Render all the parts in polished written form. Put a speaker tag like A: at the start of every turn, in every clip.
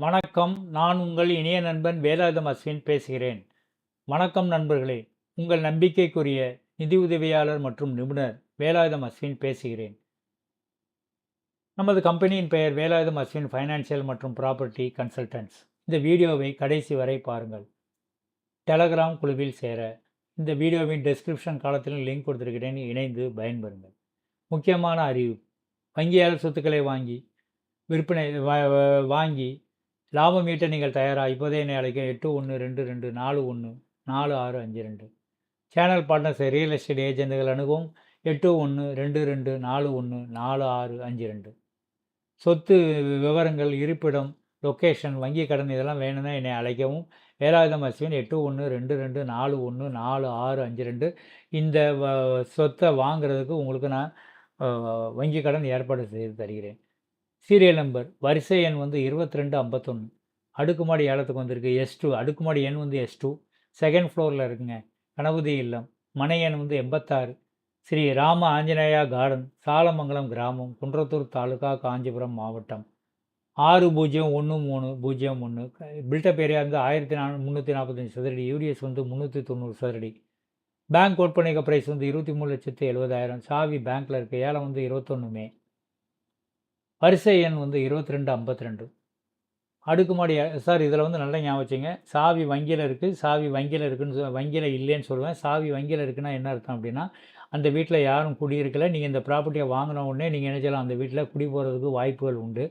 A: வணக்கம். நான் உங்கள் இனிய நண்பன் வேலாயுதம் அஸ்வின் பேசுகிறேன். வணக்கம் நண்பர்களே! உங்கள் நம்பிக்கைக்குரிய நிதி உதவியாளர் மற்றும் நிபுணர் வேலாயுதம் அஸ்வின் பேசுகிறேன். நமது கம்பெனியின் பெயர் வேலாயுதம் அஸ்வின் ஃபைனான்சியல் மற்றும் ப்ராப்பர்ட்டி கன்சல்டன்ட்ஸ். இந்த வீடியோவை கடைசி வரை பாருங்கள். டெலகிராம் குழுவில் சேர இந்த வீடியோவின் டெஸ்கிரிப்ஷன் காலத்திலும் லிங்க் கொடுத்திருக்கிறேன். இணைந்து பயன்பெறுங்கள். முக்கியமான அறிவிப்பு: வங்கியாளர் சொத்துக்களை விற்பனை வாங்கி லாபம் ஈட்ட நீங்கள் தயாரா? இப்போதே என்னை அழைக்க 8122414652. சேனல் பார்ட்னர்ஸ் ரியல் எஸ்டேட் ஏஜென்ட்டுகள் அணுகவும் 8122414652. சொத்து விவரங்கள், இருப்பிடம், லொக்கேஷன், வங்கி கடன் இதெல்லாம் வேணும்னா என்னை அழைக்கவும். வேலாயுதம் அஸ்வின் 8122414652. இந்த சொத்தை வாங்குறதுக்கு உங்களுக்கு நான் வங்கி கடன் ஏற்பாடு செய்து தருகிறேன். சீரியல் நம்பர் வரிசை எண் 2251. அடுக்குமாடி ஏலத்துக்கு வந்திருக்கு. S2 அடுக்குமாடி எண் S2. செகண்ட் ஃப்ளோரில் இருக்குங்க. கணபதி இல்லம். மனை எண் 86. ஸ்ரீ ராம ஆஞ்சநேயா கார்டன், சாலமங்கலம் கிராமம், குன்றத்தூர் தாலுகா, காஞ்சிபுரம் மாவட்டம். 601301. பில்டப் ஏரியா 1345 சதுரடி. யூடிஎஸ் 390 சதுரடி. பேங்க் கோட் பண்ணிக்க ப்ரைஸ் 23,70,000. சாவி பேங்க்கில் இருக்குது. ஏலம் 21 மே. வரிசை எண் 2252. அடுக்குமாடி சார் இதில் நல்லா ஞாபகம் வச்சுங்க. சாவி வங்கியில் இருக்குது, சாவி வங்கியில் இருக்குன்னு வங்கியில் இல்லைன்னு சொல்லுவேன். சாவி வங்கியில் இருக்குன்னா என்ன அர்த்தம் அப்படின்னா, அந்த வீட்டில் யாரும் குடியிருக்கலை. நீங்கள் இந்த ப்ராப்பர்ட்டியை வாங்கின உடனே நீங்கள் என்ன செய்யலாம், அந்த வீட்டில் குடி போகிறதுக்கு வாய்ப்புகள் உண்டு.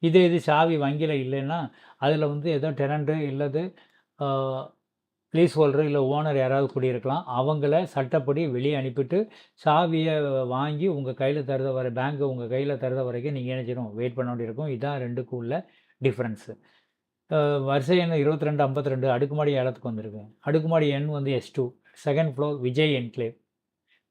A: இது சாவி வங்கியில் இல்லைன்னா அதில் ஏதோ டெனண்ட்டு இல்லது லீஸ் ஹோல்டர் இல்லை ஓனர் யாராவது குடியிருக்கலாம். அவங்கள சட்டப்படி வெளியே அனுப்பிட்டு சாவியை வாங்கி உங்கள் கையில் தருத வரை, பேங்க்கு உங்கள் கையில் தருத வரைக்கும் நீங்கள் என்ன செய்யணும், வெயிட் பண்ண வேண்டியிருக்கும். இதுதான் ரெண்டுக்கும் உள்ள டிஃப்ரென்ஸு. வரிசை எண் 2252. அடுக்குமாடி ஏலத்துக்கு வந்திருக்கு. அடுக்குமாடி எண் S2. Second floor, Vijay enclave.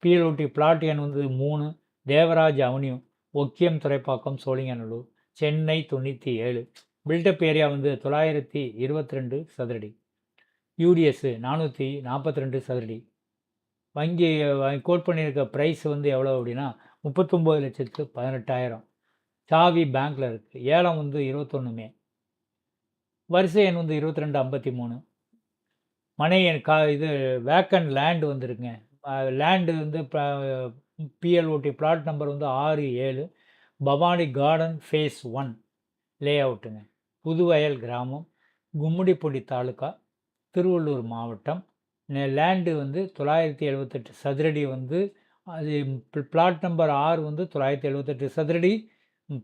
A: P L O T plot எண் 3, Devaraj avenue, Okkiyam Thoraipakkam, Sholinganallur, Chennai 97. Built up area 922 சதுரடி. யூடிஎஸ் 442 சதுரடி. வங்கி கோட் பண்ணியிருக்க ப்ரைஸ் எவ்வளோ அப்படின்னா 39,18,000. சாவி பேங்க்கில் இருக்குது. ஏலம் 21 மே. வரிசை எண் 2253. மனை எண் இது வேக்கண்ட் லேண்டு இருக்குங்க. Land P L O T plot number 67, Bhavani garden phase 1 லே அவுட்டுங்க. புதுவயல் கிராமம், கும்மிடிப்பூண்டி தாலுக்கா, திருவள்ளூர் மாவட்டம். லேண்டு 978 சதுரடி. அது பிளாட் நம்பர் 6 978 சதுரடி.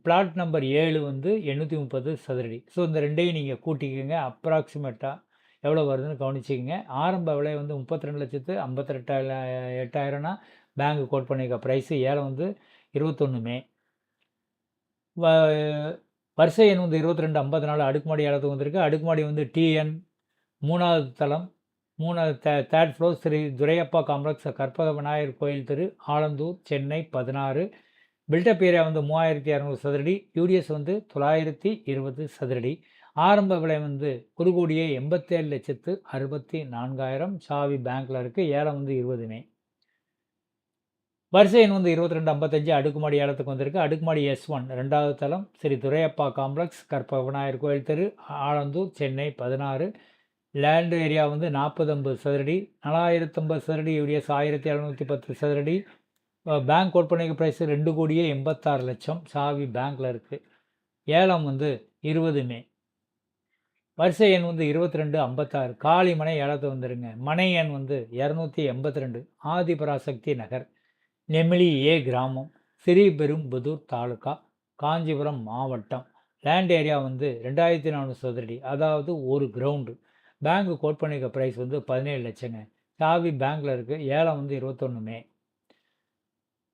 A: பிளாட் நம்பர் 7 830 சதுரடி. ஸோ இந்த ரெண்டையும் நீங்கள் கூட்டிக்கோங்க. அப்ராக்சிமேட்டாக எவ்வளோ வருதுன்னு கவனிச்சிக்கங்க. ஆரம்ப விலை 32,58,000னா பேங்க்கு கோட் பண்ணிக்க ப்ரைஸு. ஏலம் 21 மே. வரிசை எண் 2254. அடுக்குமாடி ஏலத்துக்கு வந்திருக்கு. அடுக்குமாடி TN 3வது தளம், 3வது third floor, Sri Thuraiyappa complex, Karpaga Vinayagar கோயில் தெரு, ஆலந்தூர், சென்னை 16. பில்டப் ஏரியா 3200 சதுரடி. யூடிஎஸ் 920 சதுரடி. ஆரம்ப விலை 1,87,64,000. சாவி பேங்க்கில் இருக்குது. ஏலம் 20 மே. வரிசை எண் 2255. அடுக்குமாடி ஏலத்துக்கு வந்திருக்கு. அடுக்குமாடி S1 2வது தளம், ஸ்ரீ துரையப்பா காம்ப்ளெக்ஸ், கற்பக விநாயகர் கோயில் தெரு, ஆலந்தூர், சென்னை 16. லேண்டு ஏரியா 4050 சதுரடி. 4050 சதுரடி. யூடிஎஸ் 1710 சதுரடி. பேங்க் கோட் பண்ணிக்க ப்ரைஸ் 2,86,00,000. சாவி பேங்க்கில் இருக்குது. ஏலம் 20 மே. வரிசை எண் 2256. காலி மனை ஏலத்தை வந்துருங்க. மனை எண் 282, ஆதிபராசக்தி நகர், நெமிலி ஏ கிராமம், ஸ்ரீபெரும்புதூர் தாலுகா, காஞ்சிபுரம் மாவட்டம். லேண்ட் ஏரியா 2400 சதுரடி, அதாவது ஒரு கிரவுண்டு. பேங்க்கு கோட் பண்ணிக்க ப்ரைஸ் 17 லட்சங்க. சாவி பேங்க்கில் இருக்குது. ஏலம் 21 மே.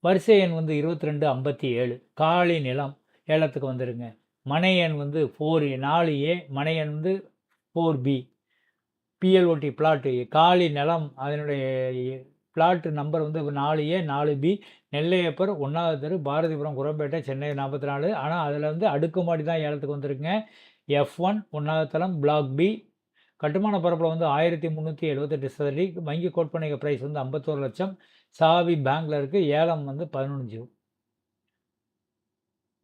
A: வரிசை எண் 2257. காலி நிலம் ஏலத்துக்கு வந்துருங்க. மனை எண் 4A, மனை எண் 4B. பிஎல்ஓடி பிளாட்டு காலி நிலம், அதனுடைய plot number 4A 4B, Nellaiappar 1வது தெரு, பாரதிபுரம், குரம்பேட்டை, சென்னை 44. ஆனால் அதில் அடுக்குமாடி தான் ஏலத்துக்கு வந்துருக்குங்க. F1 1வது தளம், பிளாக் B. கட்டுமான பரப்பில் 1378 சதுரடி. வங்கி கோட் பண்ணிக்க ப்ரைஸ் 51 லட்சம். சாவி பேங்க்கில் இருக்குது. ஏலம் 11 ஜூன்.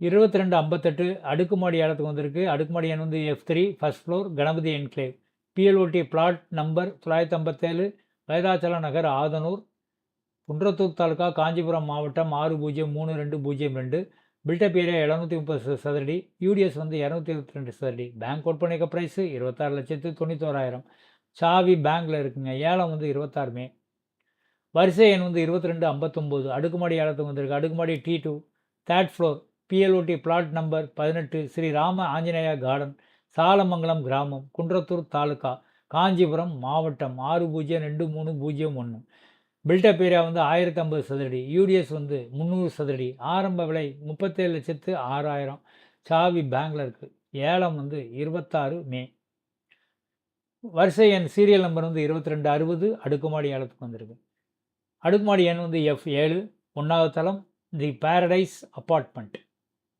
A: 2258 அடுக்குமாடி ஏலத்துக்கு வந்திருக்கு. அடுக்குமாடி எண் வந்து F3 first floor Ganapathi enclave. P L O T plot number 957 Vedachalam Nagar Athanur Kundrathur taluk Kanchipuram மாவட்டம் 603202. பில்டப் ஏரியா 730 சதுரடி. யூடிஎஸ் வந்து 222 சதுரடி. பேங்க் கோட் பண்ணிக்க ப்ரைஸு 26,91,000. சாவி பேங்க்கில் இருக்குங்க. ஏலம் வந்து 26 மே. வரிசை எண் வந்து 2259 அடுக்குமாடி ஏலத்துக்கு வந்திருக்கு. அடுக்குமாடி T2 third floor P L O T plot number 18 Sri Rama Anjaneya garden Salamangalam கிராமம் குன்றத்தூர் தாலுகா காஞ்சிபுரம் மாவட்டம் 602301. பில்டப் ஏரியா வந்து 1050 சதுரடி. யூடிஎஸ் வந்து 300 சதுரடி. ஆரம்ப விலை 37,06,000. சாவி பேங்க்கில் இருக்குது. ஏலம் வந்து 26 மே. வரிசை எண் சீரியல் நம்பர் வந்து 2260 அடுக்குமாடி ஏலத்துக்கு வந்திருக்கு. அடுக்குமாடி எண் வந்து F7 1வது தளம் the Paradise apartment.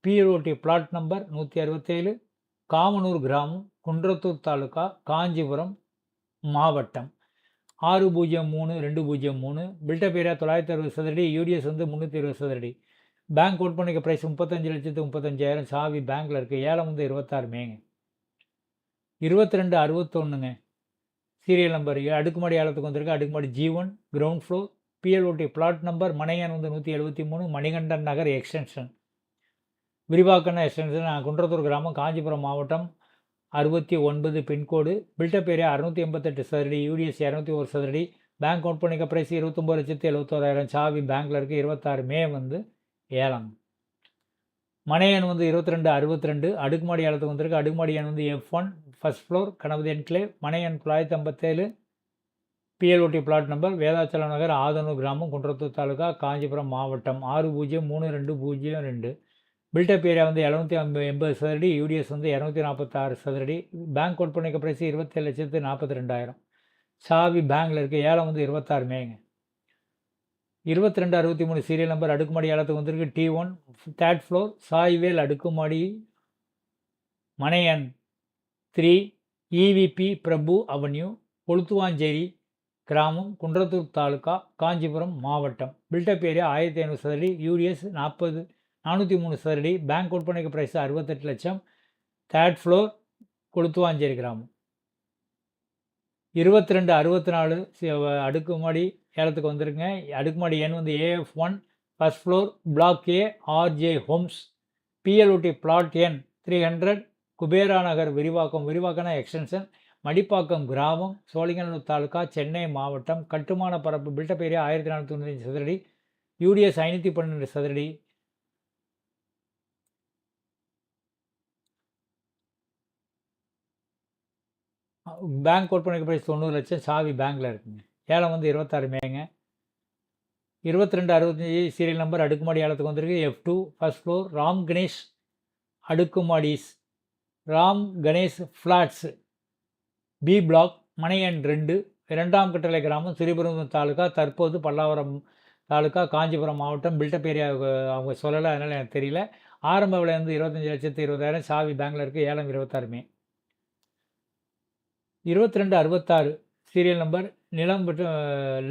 A: P L O T plot number 167 Kamanur கிராமம் குன்றத்தூர் தாலுகா காஞ்சிபுரம் மாவட்டம் 603203. பில்டப் ஏரியா 960 சதுரடி. யூடிஎஸ் வந்து 320 சதுரடி. பேங்க் கோட் பண்ணிக்க ப்ரைஸ் 35,35,000. சாவி பேங்க்கில் இருக்குது. ஏலம் வந்து 26 மேங்க. 2261ங்க சீரியல் நம்பர் அடுக்குமாடி ஏலத்துக்கு வந்திருக்கு. அடுக்குமாடி G1 ground floor P L O T plot number மனையன் வந்து 173 மணிகண்டன் நகர் எக்ஸ்டென்ஷன் விரிவாக்கன எக்ஸ்டென்ஷன் குன்றத்தூர் கிராமம் காஞ்சிபுரம் மாவட்டம் 69 பின்கோடு. பில்டப் ஏரியா 688 சதுரடி. யூடிஎஸ் 201 சதுரடி. பேங்க் கவுண்ட் பண்ணிக்க ப்ரைஸ் 29,71,000. சாவி பேங்க்கில் இருக்குது. 26 மே வந்து ஏலம். மனையன் வந்து 2262 அடுக்குமாடி ஏலத்துக்கு வந்திருக்கு. அடுக்குமாடி எண் வந்து F1 first floor Ganapathi enclave மனையன் 957 P L O T plot number Vedachalam Nagar Athanur கிராமம் குன்றத்தூர் தாலுகா காஞ்சிபுரம் மாவட்டம் 603202. பில்டப் ஏரியா வந்து 780 சதுரடி. யூடிஎஸ் வந்து 246 சதுரடி. பேங்க் கோட் பண்ணிக்க ப்ரைஸ் 27,42,000. சாவி பேங்க்கில் இருக்குது. ஏலம் வந்து 26 மேங்க. 2263 சீரியல் நம்பர் அடுக்குமாடி ஏலத்துக்கு வந்திருக்கு. T1 தேர்ட் ஃப்ளோர் சாய்வேல் அடுக்குமாடி மனையன் 3 இவிபி பிரபு அவென்யூ கொளுத்துவாஞ்சேரி கிராமம் குன்றத்தூர் தாலுகா காஞ்சிபுரம் மாவட்டம். பில்டப் ஏரியா 1500 சதுரடி. யூடிஎஸ் 403 சதுரடி. பேங்க் கோட் பண்ணிக்க ப்ரைஸ் 68 லட்சம். தேர்ட் ஃப்ளோர் கொளுத்துவாஞ்சேரி கிராமம். 2264 அடுக்குமாடி ஏலத்துக்கு வந்திருக்குங்க. அடுக்குமாடி எண் வந்து AF1 ஃபர்ஸ்ட் ஃப்ளோர் பிளாக் ஏ RJ ஹோம்ஸ் பிஎல்ஓடி பிளாட் எண் 300 குபேரா நகர் விரிவாக்கன எக்ஸ்டென்ஷன் மடிப்பாக்கம் கிராமம் சோழிங்கநல்லூர் தாலுகா சென்னை மாவட்டம். கட்டுமான பரப்பு பில்டப் ஏரியா 1495 சதுரடி. யூடிஎஸ் 512 சதுரடி. பேங்க் கோட் பண்ணிக்க ப்ரைஸ் 90 லட்சம். சாவி பேங்க்கில் இருக்குங்க. ஏலம் வந்து 26 மேங்க. 2265 சீரியல் நம்பர் அடுக்குமாடி ஏலத்துக்கு வந்திருக்கு. F2 first floor Ram Ganesh அடுக்குமாடிஸ் Ram Ganesh flats B block மனையன் 2 2ஆம் கட்டளை கிராமம் ஸ்ரீபெரும்புதூர் தாலுகா தற்போது பல்லாவரம் தாலுகா காஞ்சிபுரம் மாவட்டம். பில்டப் ஏரியா அவங்க சொல்லலை, அதனால் எனக்கு தெரியல. ஆரம்ப விலை வந்து 25,20,000. சாவி பேங்க்கில் இருக்குது. ஏலம் 26 மே. 2266 சீரியல் நம்பர் நிலம் மற்றும்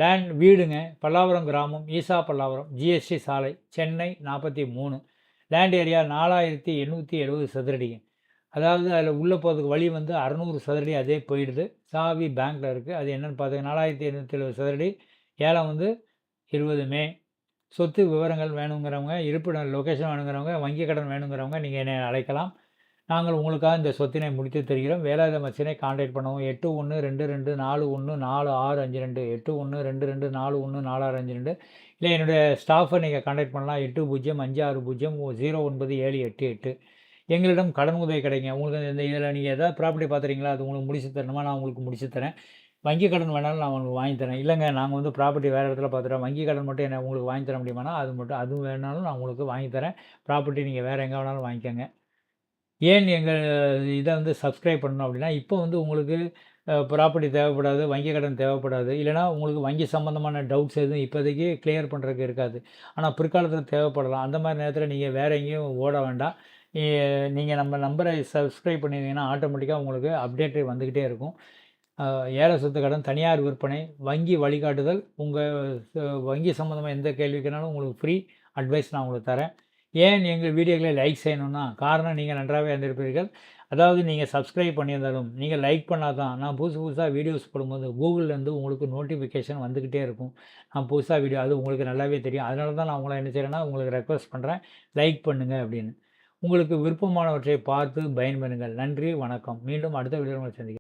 A: லேண்ட் வீடுங்க பல்லாவரம் கிராமம் ஈசா பல்லாவரம் ஜிஎஸ்டி சாலை சென்னை 43. Land area 4870 சதுரடிங்க. அதாவது அதில் உள்ளே போகிறதுக்கு வழி வந்து 600 சதுரடி அதே போயிடுது. சாவி பேங்க்கில் இருக்குது. அது என்னென்னு பார்த்தீங்கன்னா 4870 சதுரடி. ஏலம் வந்து 20 மே. சொத்து விவரங்கள் வேணுங்கிறவங்க இருப்பிடம் லொக்கேஷன் வேணுங்கிறவங்க வங்கி கடன் வேணுங்கிறவங்க நீங்கள் என்னை அழைக்கலாம். நாங்கள் உங்களுக்காக இந்த சொத்தினை முடித்து தருகிறோம். வேலாயுத மச்சினை கான்டாக்ட் பண்ணுவோம். 8122414652 8122414652 இல்லை என்னுடைய ஸ்டாஃபை நீங்கள் கான்டாக்ட் பண்ணலாம். 805600097888. எங்களிடம் கடன் உதவி கிடைங்க. உங்களுக்கு இந்த இதில் நீங்கள் எதாவது ப்ராப்பர்ட்டி பார்த்துறீங்களா, அது உங்களுக்கு முடிச்சு தரணுமா, நான் உங்களுக்கு முடிச்சு தரேன். வங்கி கடன் வேணாலும் நான் உங்களுக்கு வாங்கி தரேன். இல்லைங்க நாங்கள் வந்து ப்ராப்பர்ட்டி வேறு இடத்துல பார்த்துட்டோம், வங்கி கடன் மட்டும் என்ன உங்களுக்கு வாங்கி தர முடியுமானா அது வேணாலும் நான் உங்களுக்கு வாங்கி தரேன். ப்ராப்பர்ட்டி நீங்கள் வேறு எங்கே வேணாலும் வாங்கிக்கோங்க. ஏன் எங்கள் இதை வந்து சப்ஸ்கிரைப் பண்ணணும் அப்படின்னா, இப்போ வந்து உங்களுக்கு ப்ராப்பர்ட்டி தேவைப்படாது, வங்கி கடன் தேவைப்படாது, இல்லைனா உங்களுக்கு வங்கி சம்மந்தமான டவுட்ஸ் எதுவும் இப்போதைக்கு கிளியர் பண்ணுறதுக்கு இருக்காது. ஆனால் பிற்காலத்தில் தேவைப்படலாம். அந்த மாதிரி நேரத்தில் நீங்கள் வேறு எங்கேயும் ஓட வேண்டாம். நீங்கள் நம்ம நம்பரை சப்ஸ்கிரைப் பண்ணிங்கன்னா ஆட்டோமேட்டிக்காக உங்களுக்கு அப்டேட்டு வந்துக்கிட்டே இருக்கும். ஏல சொத்து கடன், தனியார் விற்பனை, வங்கி வழிகாட்டுதல், உங்கள் வங்கி சம்மந்தமாக எந்த கேள்விக்குனாலும் உங்களுக்கு ஃப்ரீ அட்வைஸ் நான் உங்களுக்கு தரேன். ஏன் எங்கள் வீடியோக்களை லைக் செய்யணும்னா, காரணம் நீங்கள் நன்றாகவே அறிந்திருப்பீர்கள். அதாவது நீங்கள் சப்ஸ்கிரைப் பண்ணியிருந்தாலும், நீங்கள் லைக் பண்ணா தான் நான் புதுசு புதுசா வீடியோஸ் போடும்போது கூகுள்லேருந்து உங்களுக்கு நோட்டிஃபிகேஷன் வந்துக்கிட்டே இருக்கும். நான் புதுசா வீடியோ அது உங்களுக்கு நல்லாவே தெரியும். அதனால தான் நான் உங்கள என்ன செய்றேன்னா, உங்களுக்கு ரெக்வெஸ்ட் பண்றேன். லைக் பண்ணுங்க அப்படின்னு. உங்களுக்கு விருப்பமானவற்றை பார்த்து பயன்பெறுங்கள். நன்றி, வணக்கம். மீண்டும் அடுத்த வீடியோவில் உங்களை சந்திக்கிறேன்.